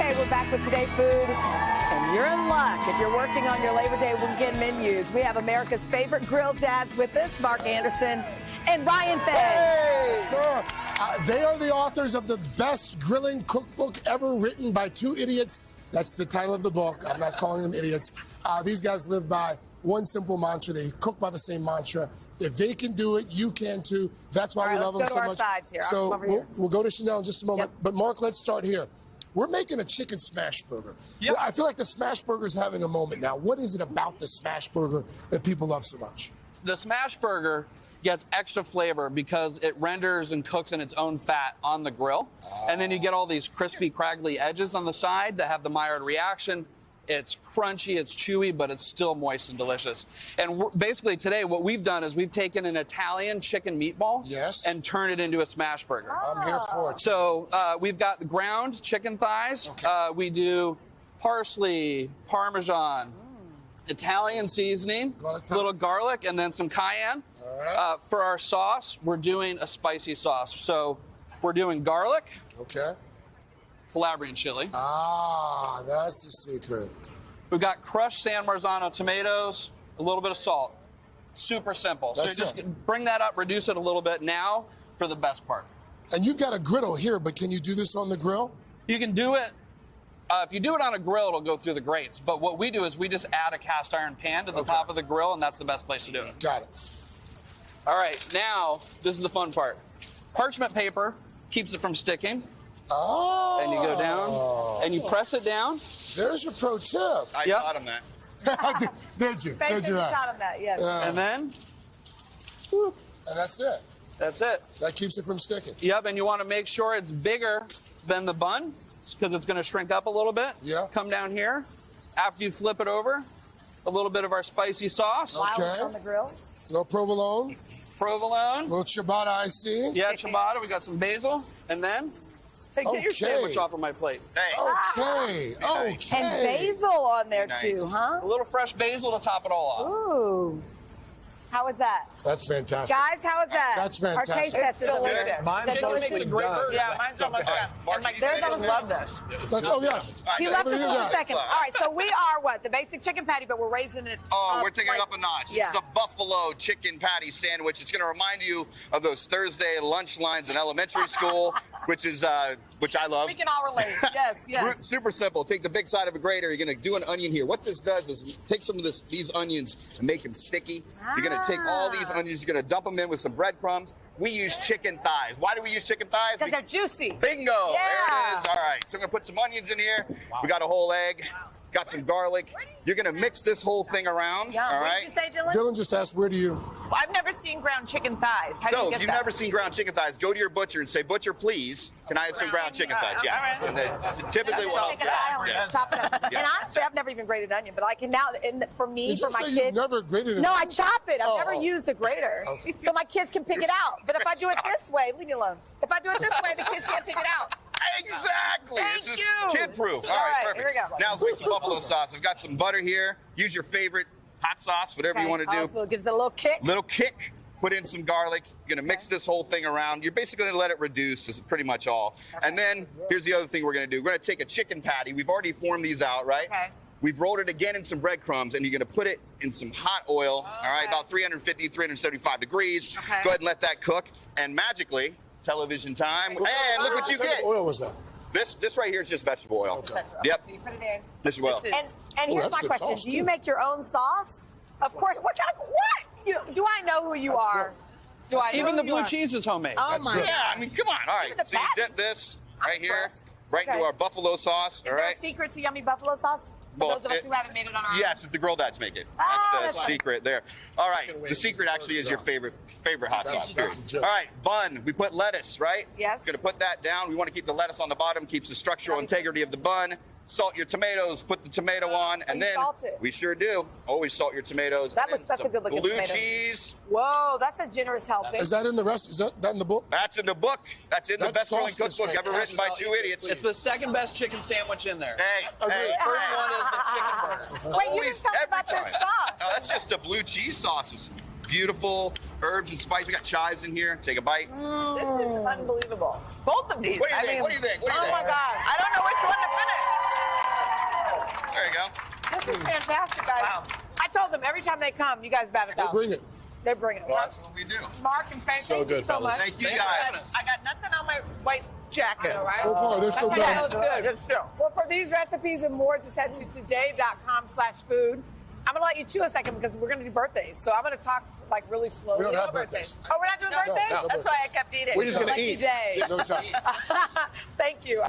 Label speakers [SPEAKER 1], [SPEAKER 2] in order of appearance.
[SPEAKER 1] Okay, we're back with Today Food, and you're in luck if you're working on your Labor Day weekend menus. We have America's favorite grill dads with us, Mark Anderson and Ryan Fey.
[SPEAKER 2] Hey, sir. They are the authors of the best grilling cookbook ever written by two idiots. That's the title of the book. I'm not calling them idiots. These guys live by one simple mantra. They cook by the same mantra. If they can do it, you can too. That's why we love them so much.
[SPEAKER 1] Let's go to our sides here.
[SPEAKER 2] So we'll go to Chanel in just a moment. Yep. But Mark, let's start here. We're making a chicken smash burger. Yep. I feel like the smash burger is having a moment now. What is it about the smash burger that people love so much?
[SPEAKER 3] The smash burger gets extra flavor because it renders and cooks in its own fat on the grill. And then you get all these crispy, craggly edges on the side that have the Maillard reaction. It's crunchy, it's chewy, but it's still moist and delicious. And basically today what we've done is we've taken an Italian chicken meatball and turned it into a smash burger.
[SPEAKER 2] I'm here for it.
[SPEAKER 3] So we've got the ground chicken thighs. Okay. We do parsley, Parmesan, Italian seasoning, little garlic, and then some cayenne. All right. For our sauce, we're doing a spicy sauce. So we're doing garlic.
[SPEAKER 2] Okay.
[SPEAKER 3] Calabrian chili.
[SPEAKER 2] Ah, that's the secret.
[SPEAKER 3] We've got crushed San Marzano tomatoes, a little bit of salt. Super simple. So just bring that up, reduce it a little bit now for the best part.
[SPEAKER 2] And you've got a griddle here, but can you do this on the grill?
[SPEAKER 3] You can do it. If you do it on a grill, it'll go through the grates. But what we do is we just add a cast iron pan to the top of the grill, and that's the best place to do it.
[SPEAKER 2] Got it.
[SPEAKER 3] All right, now, this is the fun part. Parchment paper keeps it from sticking.
[SPEAKER 2] Oh.
[SPEAKER 3] And you go down, and you press it down.
[SPEAKER 2] There's your pro tip.
[SPEAKER 4] I taught him that.
[SPEAKER 2] Did you?
[SPEAKER 1] Did you taught him that, yes.
[SPEAKER 3] And then?
[SPEAKER 2] And that's it.
[SPEAKER 3] That's it.
[SPEAKER 2] That keeps it from sticking.
[SPEAKER 3] Yep, and you want to make sure it's bigger than the bun, because it's going to shrink up a little bit.
[SPEAKER 2] Yeah.
[SPEAKER 3] Come down here. After you flip it over, a little bit of our spicy sauce.
[SPEAKER 1] While it's on the grill.
[SPEAKER 2] A little provolone.
[SPEAKER 3] Provolone.
[SPEAKER 2] A little ciabatta IC.
[SPEAKER 3] Yeah, ciabatta. We got some basil. And then, hey, get your sandwich off of my plate.
[SPEAKER 4] Hey.
[SPEAKER 2] Okay. Okay.
[SPEAKER 1] And basil on there too, huh?
[SPEAKER 3] A little fresh basil to top it all off.
[SPEAKER 1] Ooh. How was that?
[SPEAKER 2] That's fantastic.
[SPEAKER 1] Guys, how was that?
[SPEAKER 2] That's fantastic.
[SPEAKER 1] Our taste testers are
[SPEAKER 5] delicious.
[SPEAKER 3] Mine's
[SPEAKER 5] delicious.
[SPEAKER 3] makes a great burger.
[SPEAKER 5] Yeah, mine's almost done. And there's almost love this.
[SPEAKER 2] Oh, yes.
[SPEAKER 1] He left us in a second. All right, so we are what? The basic chicken patty, but we're raising it up.
[SPEAKER 4] We're taking it up a notch. This is the buffalo chicken patty sandwich. It's going to remind you of those Thursday lunch lines in elementary school, which I love.
[SPEAKER 1] We can all relate. Yes, yes.
[SPEAKER 4] Super simple. Take the big side of a grater. You're going to do an onion here. What this does is take some of these onions and make them sticky. You're going to take all these onions, you're going to dump them in with some breadcrumbs. We use chicken thighs. Why do we use chicken thighs?
[SPEAKER 1] Because they're juicy.
[SPEAKER 4] Bingo.
[SPEAKER 1] Yeah.
[SPEAKER 4] There it is. All right. So I'm going to put some onions in here. Wow. We got a whole egg. Got some garlic. You're going to mix this whole thing around.
[SPEAKER 1] Yeah.
[SPEAKER 4] All
[SPEAKER 1] What
[SPEAKER 4] right.
[SPEAKER 1] did you say, Dylan?
[SPEAKER 2] Dylan just asked, where do you?
[SPEAKER 5] Well, I've never seen ground chicken thighs. How do you
[SPEAKER 4] So
[SPEAKER 5] get
[SPEAKER 4] if you've
[SPEAKER 5] that?
[SPEAKER 4] never seen ground chicken thighs, go to your butcher and say, "Butcher, please, can I have some ground chicken thighs?" Yeah.
[SPEAKER 5] All right.
[SPEAKER 4] And then typically we'll help
[SPEAKER 1] Take
[SPEAKER 4] you
[SPEAKER 1] an eye
[SPEAKER 4] out.
[SPEAKER 1] on it,
[SPEAKER 4] Yes.
[SPEAKER 1] chop it up. And honestly, I've never even grated onion, but I can now, and for me,
[SPEAKER 2] Did
[SPEAKER 1] for
[SPEAKER 2] you
[SPEAKER 1] my
[SPEAKER 2] say
[SPEAKER 1] kids.
[SPEAKER 2] you've never grated an
[SPEAKER 1] No, I
[SPEAKER 2] onion?
[SPEAKER 1] chop it. I've never used a grater.
[SPEAKER 2] Okay.
[SPEAKER 1] So my kids can pick it out. But if I do it this way, leave me alone. If I do it this way, the kids can't pick it out.
[SPEAKER 4] Exactly.
[SPEAKER 5] Thank
[SPEAKER 4] This is
[SPEAKER 5] you.
[SPEAKER 4] kid-proof. All
[SPEAKER 1] All
[SPEAKER 4] right,
[SPEAKER 1] right,
[SPEAKER 4] perfect.
[SPEAKER 1] here we go.
[SPEAKER 4] Now let's make some buffalo sauce. I've got some butter here. Use your favorite hot sauce, whatever you want to do.
[SPEAKER 1] Also, it gives it a little kick.
[SPEAKER 4] Little kick. Put in some garlic. You're going to mix this whole thing around. You're basically going to let it reduce. This is pretty much all. Okay. And then here's the other thing we're going to do. We're going to take a chicken patty. We've already formed these out, right?
[SPEAKER 1] Okay.
[SPEAKER 4] We've rolled it again in some breadcrumbs, and you're going to put it in some hot oil, all right, about 350, 375 degrees.
[SPEAKER 1] Okay.
[SPEAKER 4] Go ahead and let that cook. And magically, television time. And look what you
[SPEAKER 2] What
[SPEAKER 4] get.
[SPEAKER 2] kind of oil was that?
[SPEAKER 4] This right here is just vegetable oil.
[SPEAKER 2] Okay.
[SPEAKER 4] Yep.
[SPEAKER 1] So you put it in.
[SPEAKER 4] This is well.
[SPEAKER 1] And here's
[SPEAKER 2] that's
[SPEAKER 1] my
[SPEAKER 2] good
[SPEAKER 1] question.
[SPEAKER 2] sauce,
[SPEAKER 1] Do you
[SPEAKER 2] too.
[SPEAKER 1] make your own sauce? Of course. What kind of, do I know who you are? Do I know
[SPEAKER 3] Even the
[SPEAKER 1] who you
[SPEAKER 3] blue
[SPEAKER 1] are?
[SPEAKER 3] cheese is homemade.
[SPEAKER 1] Oh
[SPEAKER 2] That's
[SPEAKER 1] my
[SPEAKER 2] good.
[SPEAKER 1] God.
[SPEAKER 4] Yeah, I mean, come on. All right.
[SPEAKER 1] Even the
[SPEAKER 4] So you dip
[SPEAKER 1] patties.
[SPEAKER 4] this right here,
[SPEAKER 1] impressed.
[SPEAKER 4] right into
[SPEAKER 1] Okay.
[SPEAKER 4] our buffalo sauce.
[SPEAKER 1] Is
[SPEAKER 4] All
[SPEAKER 1] there
[SPEAKER 4] right.
[SPEAKER 1] a secret to yummy buffalo sauce? For
[SPEAKER 4] Well,
[SPEAKER 1] those of us who haven't made it on our own?
[SPEAKER 4] Yes, if the grill dads make it.
[SPEAKER 1] Ah,
[SPEAKER 4] That's
[SPEAKER 1] that's
[SPEAKER 4] the
[SPEAKER 1] fine.
[SPEAKER 4] secret there. All right. The secret actually is your favorite hot sauce. Period. All right. Bun. We put lettuce, right?
[SPEAKER 1] Yes.
[SPEAKER 4] Going to put that down. We want to keep the lettuce on the bottom. Keeps the structural integrity of the bun. Salt your tomatoes. Put the tomato on, and
[SPEAKER 1] you
[SPEAKER 4] then
[SPEAKER 1] salt it?
[SPEAKER 4] we sure do. Always salt your tomatoes.
[SPEAKER 1] That
[SPEAKER 4] And
[SPEAKER 1] looks- that's a
[SPEAKER 4] some
[SPEAKER 1] good looking
[SPEAKER 4] blue
[SPEAKER 1] tomato.
[SPEAKER 4] cheese.
[SPEAKER 1] Whoa, that's a generous helping.
[SPEAKER 2] Is that in the rest? Is that in the book?
[SPEAKER 4] That's in the book. That's in the
[SPEAKER 2] That
[SPEAKER 4] best-selling
[SPEAKER 2] sauce is
[SPEAKER 4] cookbook ever written by
[SPEAKER 2] fantastic.
[SPEAKER 4] two idiots.
[SPEAKER 3] It's the second best chicken sandwich in there.
[SPEAKER 4] Hey, hey.
[SPEAKER 3] First one is the chicken burger.
[SPEAKER 1] Wait, you
[SPEAKER 4] Always,
[SPEAKER 1] didn't tell me
[SPEAKER 4] every
[SPEAKER 1] about this
[SPEAKER 4] time.
[SPEAKER 1] sauce.
[SPEAKER 4] No, that's just a blue cheese sauce with some beautiful herbs and spices. We got chives in here. Take a bite.
[SPEAKER 5] This is unbelievable. Both of these.
[SPEAKER 4] What do you
[SPEAKER 5] I
[SPEAKER 4] think?
[SPEAKER 5] mean,
[SPEAKER 4] What do you think? What do you
[SPEAKER 1] Oh
[SPEAKER 4] think?
[SPEAKER 1] my God.
[SPEAKER 5] I don't know which one to finish.
[SPEAKER 4] There you go.
[SPEAKER 1] This is fantastic, guys.
[SPEAKER 5] Wow.
[SPEAKER 1] I told them every time they come, you guys bat it
[SPEAKER 2] They
[SPEAKER 1] out.
[SPEAKER 2] bring it.
[SPEAKER 1] They bring it.
[SPEAKER 4] Well, that's what we do.
[SPEAKER 1] Mark and Faye,
[SPEAKER 2] So
[SPEAKER 1] thank you
[SPEAKER 2] good,
[SPEAKER 1] so
[SPEAKER 2] fellas.
[SPEAKER 1] much.
[SPEAKER 4] Thank you
[SPEAKER 5] I
[SPEAKER 4] guys.
[SPEAKER 5] got nothing on my white jacket.
[SPEAKER 1] All right.
[SPEAKER 2] So far, they're still
[SPEAKER 1] Okay,
[SPEAKER 2] done.
[SPEAKER 1] that was good. Well, for these recipes and more, just head to today.com/food. I'm gonna let you chew a second because we're gonna do birthdays. So I'm gonna talk like really slowly.
[SPEAKER 2] We don't have
[SPEAKER 1] No
[SPEAKER 2] birthdays.
[SPEAKER 1] Oh, we're not doing birthdays?
[SPEAKER 2] no.
[SPEAKER 5] That's why I kept eating.
[SPEAKER 6] We're just gonna
[SPEAKER 1] Lucky
[SPEAKER 6] eat.
[SPEAKER 1] day.
[SPEAKER 2] No time.
[SPEAKER 1] Thank you.